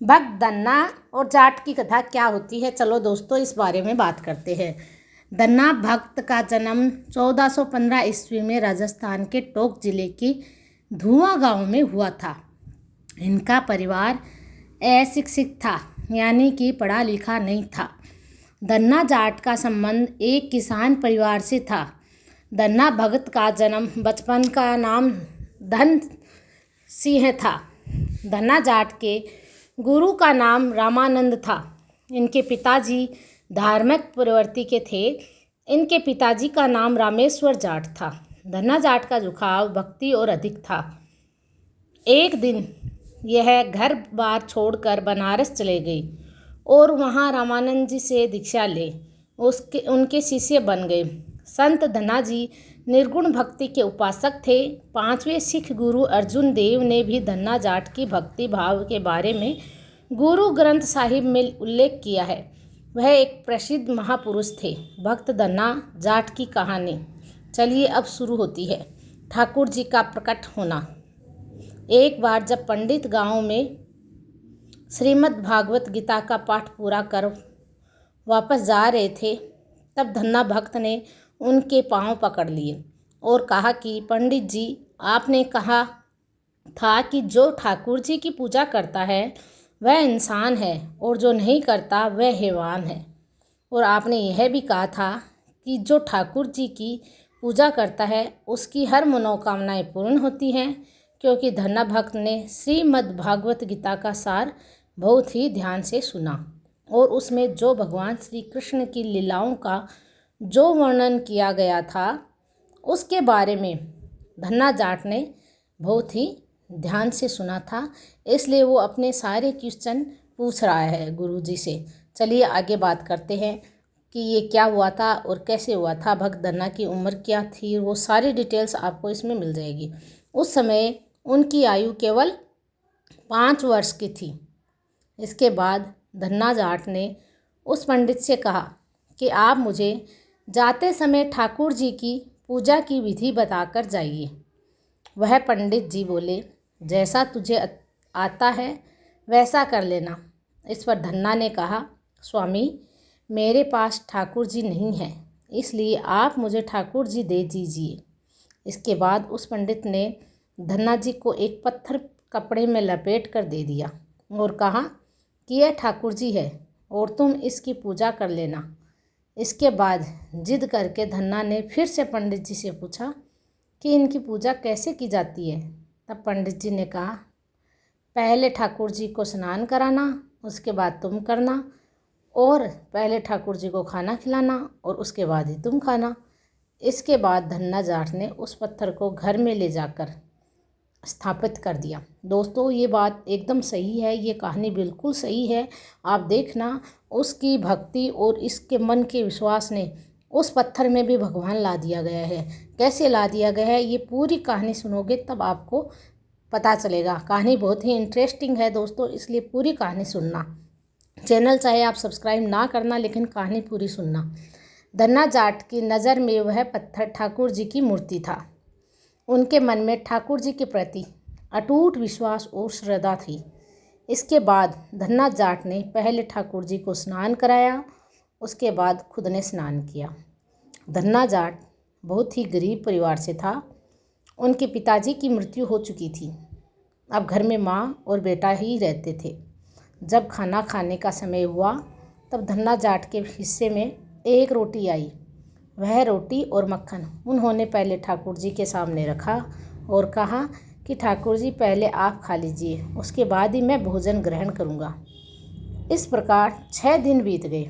भक्त धन्ना और जाट की कथा क्या होती है, चलो दोस्तों इस बारे में बात करते हैं। धन्ना भक्त का जन्म 1415 ईस्वी में राजस्थान के टोंक जिले की धुआं गांव में हुआ था। इनका परिवार अशिक्षित था, यानी कि पढ़ा लिखा नहीं था। धन्ना जाट का संबंध एक किसान परिवार से था। धन्ना भगत का जन्म बचपन का नाम धन सिंह था। धन्ना जाट के गुरु का नाम रामानंद था। इनके पिताजी धार्मिक प्रवृत्ति के थे। इनके पिताजी का नाम रामेश्वर जाट था। धन्ना जाट का झुकाव भक्ति और अधिक था। एक दिन यह घर बार छोड़कर बनारस चले गई और वहाँ रामानंद जी से दीक्षा ले उनके शिष्य बन गए। संत धन्ना जी निर्गुण भक्ति के उपासक थे। 5वें सिख गुरु अर्जुन देव ने भी धन्ना जाट की भक्ति भाव के बारे में गुरु ग्रंथ साहिब में उल्लेख किया है। वह एक प्रसिद्ध महापुरुष थे। भक्त धन्ना जाट की कहानी चलिए अब शुरू होती है। ठाकुर जी का प्रकट होना। एक बार जब पंडित गांव में श्रीमद् भागवत गीता का पाठ पूरा कर वापस जा रहे थे, तब धन्ना भक्त ने उनके पांव पकड़ लिए और कहा कि पंडित जी, आपने कहा था कि जो ठाकुर जी की पूजा करता है वह इंसान है और जो नहीं करता वह हैवान है। और आपने यह भी कहा था कि जो ठाकुर जी की पूजा करता है उसकी हर मनोकामनाएं पूर्ण होती हैं। क्योंकि धन्ना भक्त ने श्रीमद् भागवत गीता का सार बहुत ही ध्यान से सुना और उसमें जो भगवान श्री कृष्ण की लीलाओं का जो वर्णन किया गया था उसके बारे में धन्ना जाट ने बहुत ही ध्यान से सुना था। इसलिए वो अपने सारे क्वेश्चन पूछ रहा है गुरु जी से। चलिए आगे बात करते हैं कि ये क्या हुआ था और कैसे हुआ था। भक्त धन्ना की उम्र क्या थी, वो सारी डिटेल्स आपको इसमें मिल जाएगी। उस समय उनकी आयु केवल 5 वर्ष की थी। इसके बाद धन्ना जाट ने उस पंडित से कहा कि आप मुझे जाते समय ठाकुर जी की पूजा की विधि बताकर जाइए। वह पंडित जी बोले, जैसा तुझे आता है वैसा कर लेना। इस पर धन्ना ने कहा, स्वामी, मेरे पास ठाकुर जी नहीं है, इसलिए आप मुझे ठाकुर जी दे दीजिए। इसके बाद उस पंडित ने धन्ना जी को एक पत्थर कपड़े में लपेट कर दे दिया और कहा कि यह ठाकुर जी है और तुम इसकी पूजा कर लेना। इसके बाद जिद करके धन्ना ने फिर से पंडित जी से पूछा कि इनकी पूजा कैसे की जाती है। तब पंडित जी ने कहा, पहले ठाकुर जी को स्नान कराना, उसके बाद तुम करना, और पहले ठाकुर जी को खाना खिलाना और उसके बाद ही तुम खाना। इसके बाद धन्ना जाट ने उस पत्थर को घर में ले जाकर स्थापित कर दिया। दोस्तों ये बात एकदम सही है, ये कहानी बिल्कुल सही है। आप देखना, उसकी भक्ति और इसके मन के विश्वास ने उस पत्थर में भी भगवान ला दिया गया है। कैसे ला दिया गया है, ये पूरी कहानी सुनोगे तब आपको पता चलेगा। कहानी बहुत ही इंटरेस्टिंग है दोस्तों, इसलिए पूरी कहानी सुनना। चैनल चाहे आप सब्सक्राइब ना करना, लेकिन कहानी पूरी सुनना। धन्ना जाट की नज़र में वह पत्थर ठाकुर जी की मूर्ति था। उनके मन में ठाकुर जी के प्रति अटूट विश्वास और श्रद्धा थी। इसके बाद धन्ना जाट ने पहले ठाकुर जी को स्नान कराया, उसके बाद खुद ने स्नान किया। धन्ना जाट बहुत ही गरीब परिवार से था। उनके पिताजी की मृत्यु हो चुकी थी। अब घर में माँ और बेटा ही रहते थे। जब खाना खाने का समय हुआ तब धन्ना जाट के हिस्से में एक रोटी आई। वह रोटी और मक्खन उन्होंने पहले ठाकुर जी के सामने रखा और कहा कि ठाकुर जी, पहले आप खा लीजिए, उसके बाद ही मैं भोजन ग्रहण करूँगा। इस प्रकार 6 दिन बीत गए,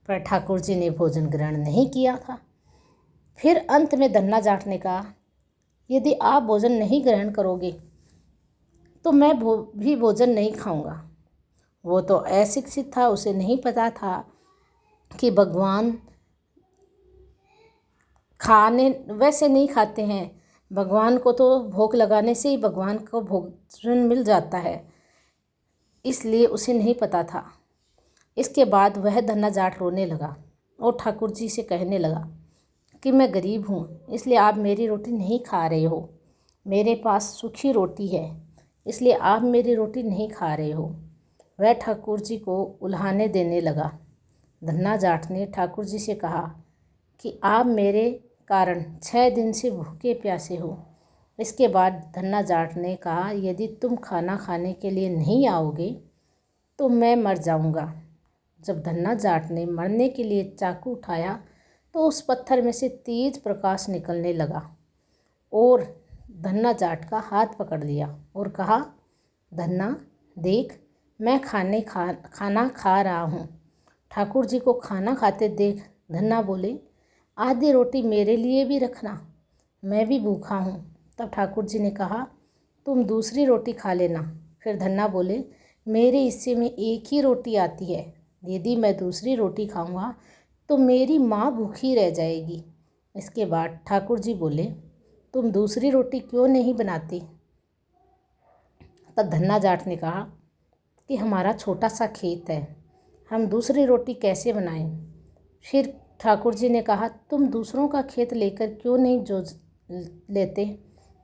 पर ठाकुर जी ने भोजन ग्रहण नहीं किया था। फिर अंत में धन्ना जाट ने कहा, यदि आप भोजन नहीं ग्रहण करोगे तो मैं भी भोजन नहीं खाऊंगा। वो तो अशिक्षित था, उसे नहीं पता था कि भगवान खाने वैसे नहीं खाते हैं। भगवान को तो भोग लगाने से ही भगवान को भोजन मिल जाता है, इसलिए उसे नहीं पता था। इसके बाद वह धन्ना जाट रोने लगा और ठाकुर जी से कहने लगा कि मैं गरीब हूँ, इसलिए आप मेरी रोटी नहीं खा रहे हो। मेरे पास सूखी रोटी है, इसलिए आप मेरी रोटी नहीं खा रहे हो। वह ठाकुर जी को उल्हाने देने लगा। धन्ना जाट ने ठाकुर जी से कहा कि आप मेरे कारण 6 दिन से भूखे प्यासे हो। इसके बाद धन्ना जाट ने कहा, यदि तुम खाना खाने के लिए नहीं आओगे तो मैं मर जाऊंगा। जब धन्ना जाट ने मरने के लिए चाकू उठाया तो उस पत्थर में से तेज प्रकाश निकलने लगा और धन्ना जाट का हाथ पकड़ लिया और कहा, धन्ना देख, मैं खाना खा रहा हूँ। ठाकुर जी को खाना खाते देख धन्ना बोले, आधी रोटी मेरे लिए भी रखना, मैं भी भूखा हूँ। तब ठाकुर जी ने कहा, तुम दूसरी रोटी खा लेना। फिर धन्ना बोले, मेरे हिस्से में एक ही रोटी आती है, यदि मैं दूसरी रोटी खाऊंगा तो मेरी माँ भूखी रह जाएगी। इसके बाद ठाकुर जी बोले, तुम दूसरी रोटी क्यों नहीं बनाती? तब धन्ना जाट ने कहा कि हमारा छोटा सा खेत है, हम दूसरी रोटी कैसे बनाएं? फिर ठाकुर जी ने कहा, तुम दूसरों का खेत लेकर क्यों नहीं जोत लेते?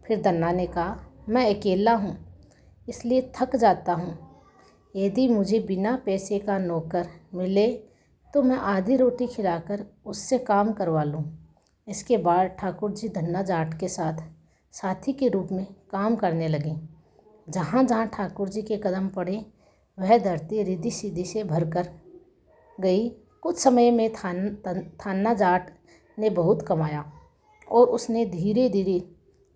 फिर धन्ना ने कहा, मैं अकेला हूँ इसलिए थक जाता हूँ, यदि मुझे बिना पैसे का नौकर मिले तो मैं आधी रोटी खिलाकर उससे काम करवा लूँ। इसके बाद ठाकुर जी धन्ना जाट के साथ साथी के रूप में काम करने लगे। जहाँ जहाँ ठाकुर जी के कदम पड़े वह धरती रिद्धि सिद्धि से भरकर गई। कुछ समय में धन्ना जाट ने बहुत कमाया और उसने धीरे धीरे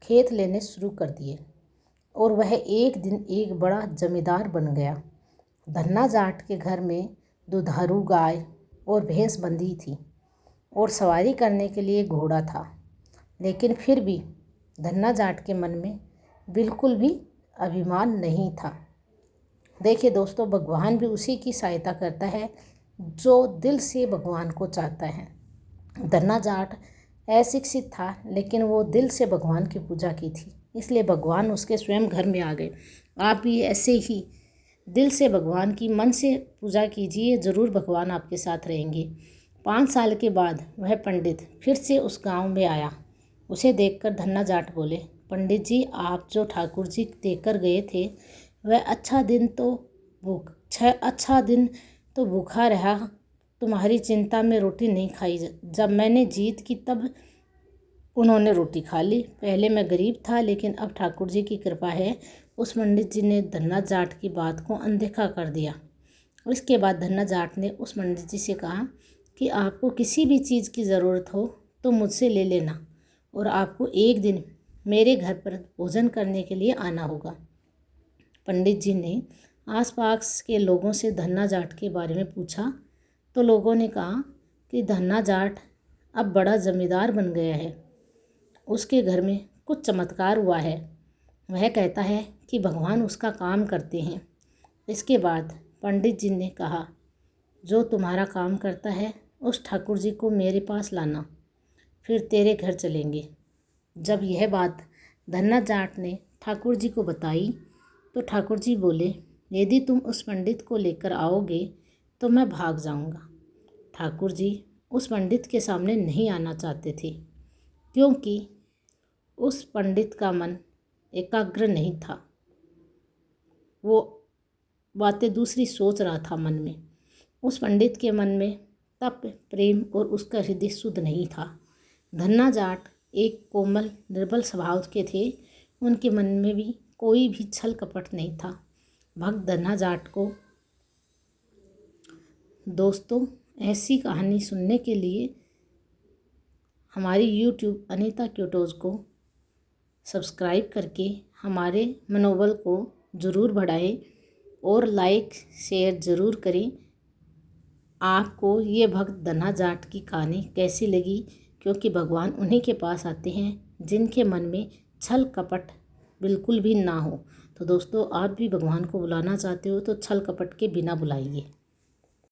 खेत लेने शुरू कर दिए और वह एक दिन एक बड़ा जमींदार बन गया। धन्ना जाट के घर में दुधारू गाय और भैंस बंधी थी और सवारी करने के लिए घोड़ा था, लेकिन फिर भी धन्ना जाट के मन में बिल्कुल भी अभिमान नहीं था। देखिए दोस्तों, भगवान भी उसी की सहायता करता है जो दिल से भगवान को चाहता है। धन्ना जाट अशिक्षित था, लेकिन वो दिल से भगवान की पूजा की थी, इसलिए भगवान उसके स्वयं घर में आ गए। आप भी ऐसे ही दिल से भगवान की मन से पूजा कीजिए, ज़रूर भगवान आपके साथ रहेंगे। 5 साल के बाद वह पंडित फिर से उस गांव में आया। उसे देखकर धन्ना जाट बोले, पंडित जी, आप जो ठाकुर जी देकर गए थे वह अच्छा दिन तो भूखा रहा, तुम्हारी चिंता में रोटी नहीं खाई। जब मैंने जीत की तब उन्होंने रोटी खा ली। पहले मैं गरीब था, लेकिन अब ठाकुर जी की कृपा है। उस पंडित जी ने धन्ना जाट की बात को अनदेखा कर दिया। इसके बाद धन्ना जाट ने उस पंडित जी से कहा कि आपको किसी भी चीज़ की ज़रूरत हो तो मुझसे ले लेना और आपको एक दिन मेरे घर पर भोजन करने के लिए आना होगा। पंडित जी ने आसपास के लोगों से धन्ना जाट के बारे में पूछा तो लोगों ने कहा कि धन्ना जाट अब बड़ा जमींदार बन गया है, उसके घर में कुछ चमत्कार हुआ है, वह कहता है कि भगवान उसका काम करते हैं। इसके बाद पंडित जी ने कहा, जो तुम्हारा काम करता है उस ठाकुर जी को मेरे पास लाना, फिर तेरे घर चलेंगे। जब यह बात धन्ना जाट ने ठाकुर जी को बताई तो ठाकुर जी बोले, यदि तुम उस पंडित को लेकर आओगे तो मैं भाग जाऊंगा। ठाकुर जी उस पंडित के सामने नहीं आना चाहते थे, क्योंकि उस पंडित का मन एकाग्र नहीं था, वो बातें दूसरी सोच रहा था मन में। उस पंडित के मन में तप, प्रेम और उसका हृदय शुद्ध नहीं था। धन्ना जाट एक कोमल निर्बल स्वभाव के थे, उनके मन में भी कोई भी छल कपट नहीं था। भक्त धन्ना जाट को दोस्तों ऐसी कहानी सुनने के लिए हमारी YouTube अनीता क्यूटोज़ को सब्सक्राइब करके हमारे मनोबल को ज़रूर बढ़ाएं और लाइक शेयर ज़रूर करें। आपको ये भक्त धन्ना जाट की कहानी कैसी लगी? क्योंकि भगवान उन्हीं के पास आते हैं जिनके मन में छल कपट बिल्कुल भी ना हो। तो दोस्तों, आप भी भगवान को बुलाना चाहते हो तो छल कपट के बिना बुलाइए।